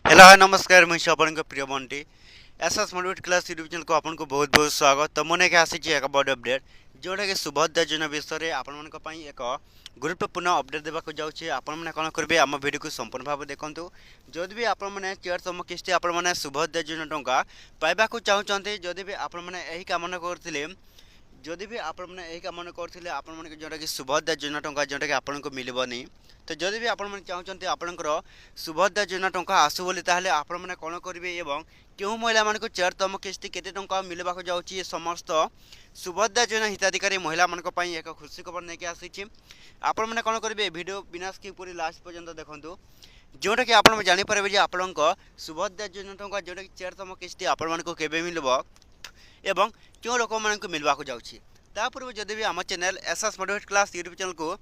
Hello hi नमस्कार मुझे आपन प्रिय Bunty SS motivate class YouTube channel को आपन को बहुत बहुत स्वागत। तो मैंने आसी एक बड़ अपडेट जोटा कि सुभद्रा योजना विषय आपण मान एक गुरुत्वपूर्ण अपडेट देवाक जाऊँगी। आपण मैंने कौन करेंगे आम वीडियो को संपूर्ण भाव देखूँ। जदि भी आपण मैंने चेयर तम किस्ती आपण मैंने सुभद्रा योजना टंका पाइबा चाहते जदि भी आपण मैंने यही कामना करते जदि भी आपण मैंने यही कामना करते आपण मैंने जोटा कि सुभद्रा योजना टंका जोटा कि आपण को मिलबनी। तो जदि भी आपण मैंने चाहते आपणकर सुभद्रा योजना टंका आसु बोली ताहले आपण मैंने कौन करेंगे एवं क्यों महिला मान को चारतम किस्ती केते टंका मिलवाक जाऊँगी समस्त सुभद्रा योजना हिताधिकारी महिला मान एक खुशी खबर नहीं आसी। आपण मैंने कौन करेंगे वीडियो बिना स्किप पूरी लास्ट पर्यंत देखूँ जोटा कि आप जानीपारे आपण सुभद्रा योजना टंका जोटा कि चारतम किस्ती आपण मान केवे मिलब एवं क्यों लोक मान मिलवाक जाऊँगी। तापूर्व जदि भी आम channel SS motivate class YouTube channel को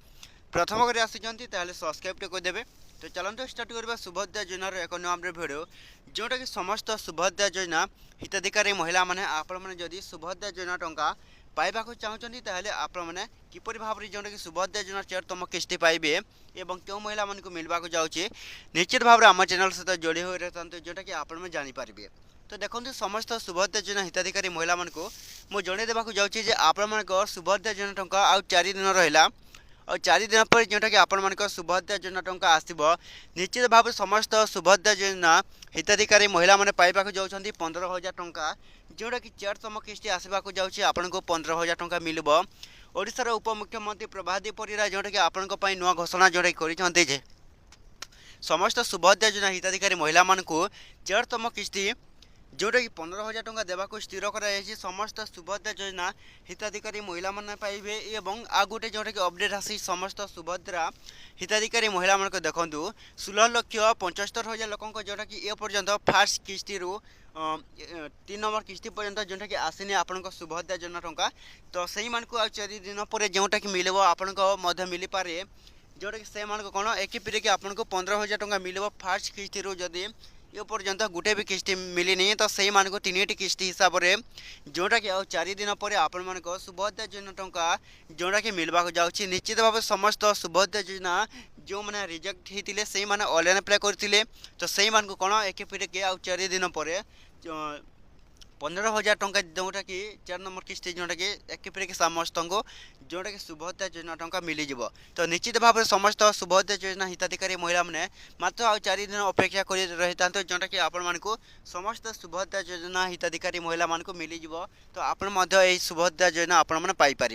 प्रथम कर आसिंट सब्सक्राइब टे करदे। तो चलते स्टार्ट करवा सुभद्रा योजनार एक नंबर भिडियो जोटा कि समस्त सुभद्रा योजना हिताधिकारी महिला माने आपण मैंने जदि सुभद्रा योजना टंका पाइबा चाहते ताहले आपण मैंने किपरि भाव में जोटा कि सुभद्रा योजना चारतम किस्ती पाइबे एवं क्यों महिला मान मिलवाक जाऊँगी निश्चित भाव में आम चैनल सहित जोड़ी हो रहते जोटा कि आपण जानीपारे। तो देखो समस्त सुभद्रा योजना हिताधिकारी महिला मान को मुझे जन देवाक जाऊँगी आपण मान सुभद्रा योजना टंका आउ 4 दिन रहा और 4 दिन पर जोटा कि आपण मान सुभद्रा योजना टंका आसब निश्चित भाव समस्त सुभद्रा योजना हिताधिकारी महिला मैंने पाइबा जाऊँगी 15,000 टंका जोटा कि चारतम किस्ती आसवाक जाऊँगी आपण को 15,000 टंका मिलब। ओडिशार उपमुख्यमंत्री प्रभादी परिरा जोटा कि आपण नुआ घोषणा जोटा कि समस्त सुभद्रा योजना हिताधिकारी महिला मान को चारतम किस्ती जोटा कि 15,000 टंका देवाक स्थिर कर समस्त सुभद्रा योजना हिताधिकारी महिला मैंने पाइबे एवं आ गोटे जोटा कि अपडेट आसी समस्त सुभद्रा हिताधिकारी महिला मान देखूँ 16,75,000 लोक जोटा कि ए पर्यंत फास्ट किस्ती 3 नंबर किस्ती पर्यंत जोटा कि आसनी आपण सुभद्रा योजना टंका। तो सही मान को 4 दिन पर जोटा कि मिल आपण मिल पारे जोटा कि से मान कौन एक पीढ़ी कि आपको 15,000 टंका मिल फास्ट किस्ती जदि ये पर्यंत गोटे भी किस्ती मिलनी तो सही मान को 3टी किस्ती हिसाब से जोटा कि 4 दिन पर आपण मान सुभद्रा योजना टंका जोटा कि मिलवाक जाऊँगी। निश्चित भाव समस्त सुभद्रा योजना जो मैंने रिजेक्ट होते से मैंने ऑनलाइन अप्लाई करते तो सही मान को कौन एक पीढ़ी के 4 दिन पर 15,000 टंका जोटा कि 4 नंबर किस्ती जोटा कि एक पीढ़ी के समस्त को जोटा कि सुभद्रा योजना टंका मिल जाव। तो निश्चित भाव में समस्त सुभद्रा योजना हिताधिकारी महिला मैंने मात्र आ 4 दिन अपेक्षा कर रही था जोटा कि आपण मान को समस्त सुभद्रा योजना हिताधिकारी महिला मान को मिल जाव। तो आपण सुभद्रा योजना आपण मैंने पाइपर।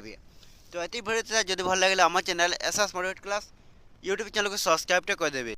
तो ये भिडियो जब भल लगे आम channel SS motivate class YouTube channel को सब्सक्राइब करदेवे।